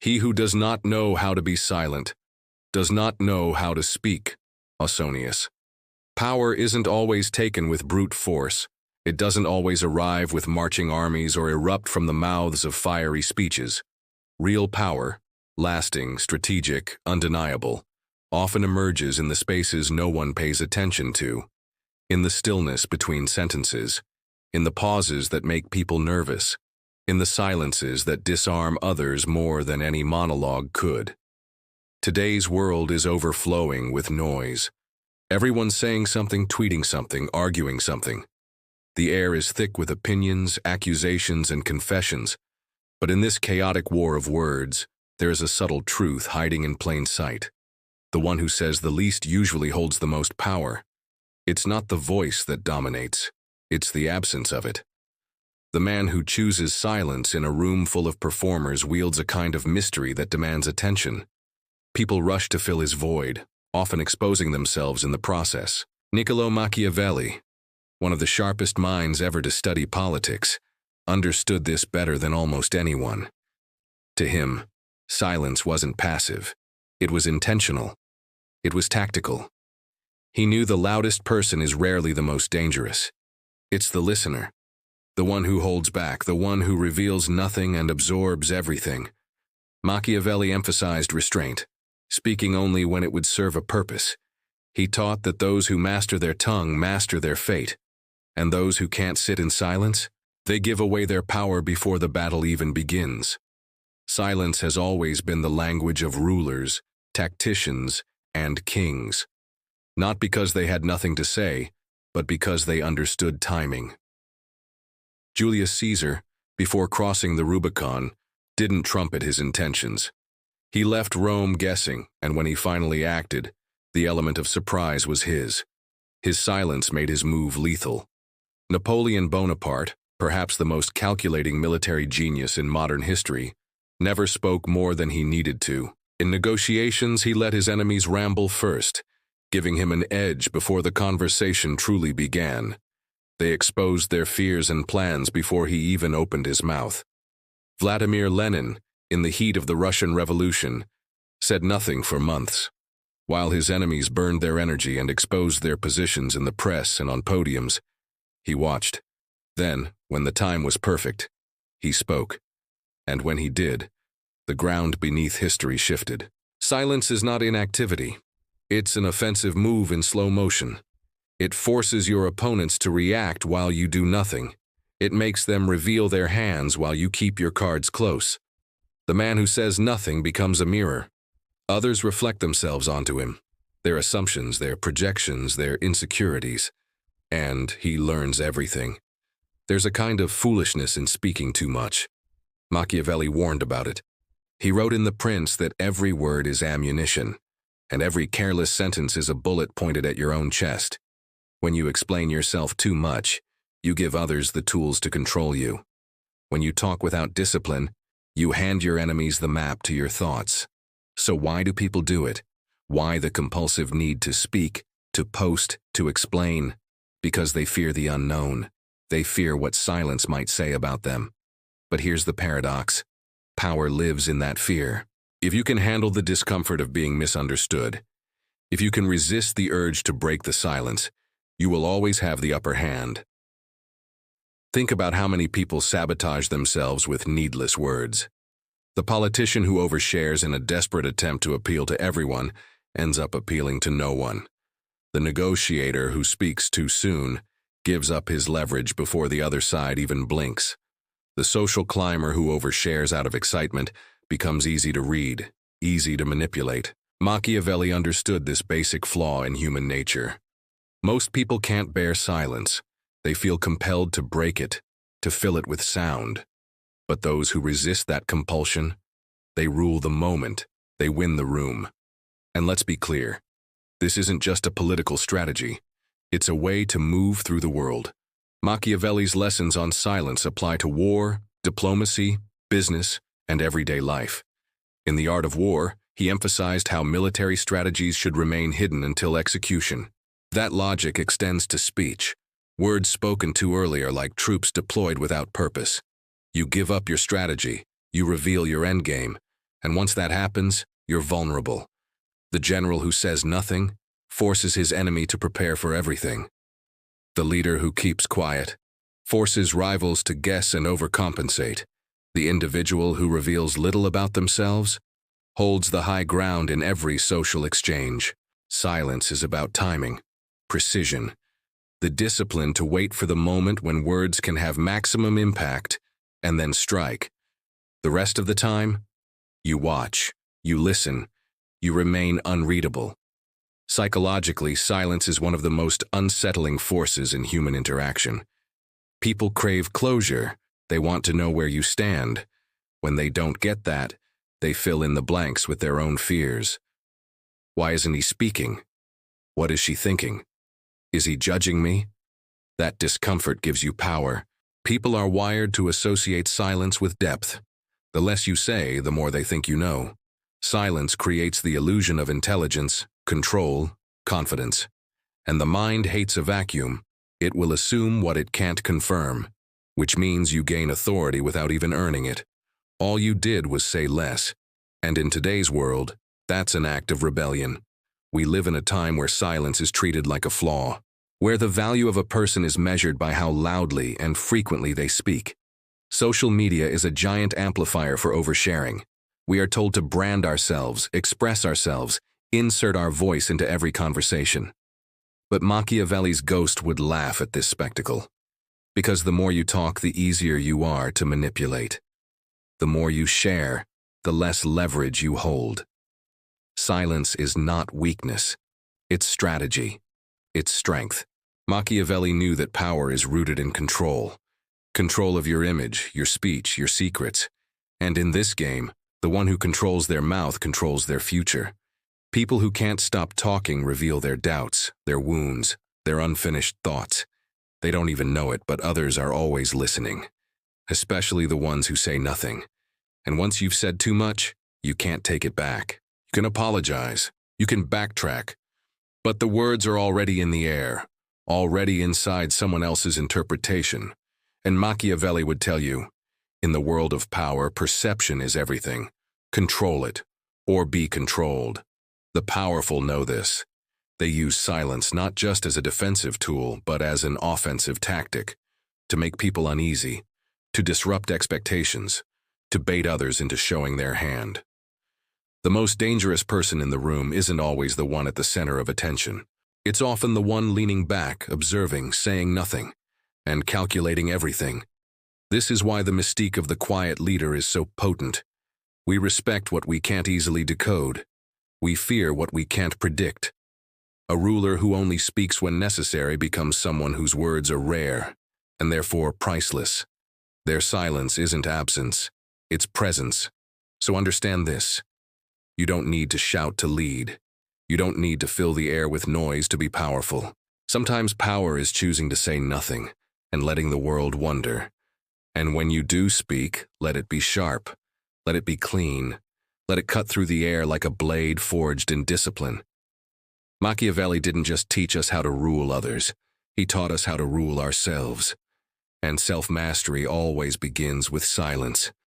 He who does not know how to be silent does not know how to speak. Ausonius. Power isn't always taken with brute force. It doesn't always arrive with marching armies or erupt from the mouths of fiery speeches. Real power, lasting, strategic, undeniable, often emerges in the spaces no one pays attention to, in the stillness between sentences, in the pauses that make people nervous, in the silences that disarm others more than any monologue could. Today's world is overflowing with noise. Everyone's saying something, tweeting something, arguing something. The air is thick with opinions, accusations, and confessions. But in this chaotic war of words, there is a subtle truth hiding in plain sight. The one who says the least usually holds the most power. It's not the voice that dominates. It's the absence of it. The man who chooses silence in a room full of performers wields a kind of mystery that demands attention. People rush to fill his void, often exposing themselves in the process. Niccolo Machiavelli, one of the sharpest minds ever to study politics, understood this better than almost anyone. To him, silence wasn't passive. It was intentional. It was tactical. He knew the loudest person is rarely the most dangerous. It's the listener, the one who holds back, the one who reveals nothing and absorbs everything. Machiavelli emphasized restraint, speaking only when it would serve a purpose. He taught that those who master their tongue master their fate, and those who can't sit in silence, they give away their power before the battle even begins. Silence has always been the language of rulers, tacticians, and kings. Not because they had nothing to say, but because they understood timing. Julius Caesar, before crossing the Rubicon, didn't trumpet his intentions. He left Rome guessing, and when he finally acted, the element of surprise was his. His silence made his move lethal. Napoleon Bonaparte, perhaps the most calculating military genius in modern history, never spoke more than he needed to. In negotiations, he let his enemies ramble first, giving him an edge before the conversation truly began. They exposed their fears and plans before he even opened his mouth. Vladimir Lenin, in the heat of the Russian Revolution, said nothing for months, while his enemies burned their energy and exposed their positions in the press and on podiums. He watched. Then, when the time was perfect, he spoke. And when he did, the ground beneath history shifted. Silence is not inactivity. It's an offensive move in slow motion. It forces your opponents to react while you do nothing. It makes them reveal their hands while you keep your cards close. The man who says nothing becomes a mirror. Others reflect themselves onto him, their assumptions, their projections, their insecurities, and he learns everything. There's a kind of foolishness in speaking too much. Machiavelli warned about it. He wrote in The Prince that every word is ammunition, and every careless sentence is a bullet pointed at your own chest. When you explain yourself too much, you give others the tools to control you. When you talk without discipline, you hand your enemies the map to your thoughts. So why do people do it? Why the compulsive need to speak, to post, to explain? Because they fear the unknown. They fear what silence might say about them. But here's the paradox. Power lives in that fear. If you can handle the discomfort of being misunderstood, if you can resist the urge to break the silence, you will always have the upper hand. Think about how many people sabotage themselves with needless words. The politician who overshares in a desperate attempt to appeal to everyone ends up appealing to no one. The negotiator who speaks too soon gives up his leverage before the other side even blinks. The social climber who overshares out of excitement becomes easy to read, easy to manipulate. Machiavelli understood this basic flaw in human nature. Most people can't bear silence. They feel compelled to break it, to fill it with sound. But those who resist that compulsion, they rule the moment, they win the room. And let's be clear, this isn't just a political strategy. It's a way to move through the world. Machiavelli's lessons on silence apply to war, diplomacy, business, and everyday life. In The Art of War, he emphasized how military strategies should remain hidden until execution. That logic extends to speech. Words spoken too early are like troops deployed without purpose. You give up your strategy, you reveal your endgame, And once that happens, you're vulnerable. The general who says nothing forces his enemy to prepare for everything. The leader who keeps quiet forces rivals to guess and overcompensate. The individual who reveals little about themselves holds the high ground in every social exchange. Silence is about timing, precision, the discipline to wait for the moment when words can have maximum impact and then strike. The rest of the time, you watch, you listen, you remain unreadable. Psychologically, silence is one of the most unsettling forces in human interaction. People crave closure. They want to know where you stand. When they don't get that, they fill in the blanks with their own fears. Why isn't he speaking? What is she thinking? Is he judging me? That discomfort gives you power. People are wired to associate silence with depth. The less you say, the more they think you know. Silence creates the illusion of intelligence, control, confidence. And the mind hates a vacuum. It will assume what it can't confirm, which means you gain authority without even earning it. All you did was say less. And in today's world, that's an act of rebellion. We live in a time where silence is treated like a flaw, where the value of a person is measured by how loudly and frequently they speak. Social media is a giant amplifier for oversharing. We are told to brand ourselves, express ourselves, insert our voice into every conversation. But Machiavelli's ghost would laugh at this spectacle. Because the more you talk, the easier you are to manipulate. The more you share, the less leverage you hold. Silence is not weakness. It's strategy. It's strength. Machiavelli knew that power is rooted in control. Control of your image, your speech, your secrets. And in this game, the one who controls their mouth controls their future. People who can't stop talking reveal their doubts, their wounds, their unfinished thoughts. They don't even know it, but others are always listening. Especially the ones who say nothing. And once you've said too much, you can't take it back. You can apologize. You can backtrack. But the words are already in the air, already inside someone else's interpretation. And Machiavelli would tell you, in the world of power, perception is everything. Control it, or be controlled. The powerful know this. They use silence not just as a defensive tool, but as an offensive tactic, to make people uneasy, to disrupt expectations, to bait others into showing their hand. The most dangerous person in the room isn't always the one at the center of attention. It's often the one leaning back, observing, saying nothing, and calculating everything. This is why the mystique of the quiet leader is so potent. We respect what we can't easily decode. We fear what we can't predict. A ruler who only speaks when necessary becomes someone whose words are rare, and therefore priceless. Their silence isn't absence, it's presence. So understand this. You don't need to shout to lead. You don't need to fill the air with noise to be powerful. Sometimes power is choosing to say nothing and letting the world wonder. And when you do speak, let it be sharp. Let it be clean. Let it cut through the air like a blade forged in discipline. Machiavelli didn't just teach us how to rule others. He taught us how to rule ourselves. And self-mastery always begins with silence.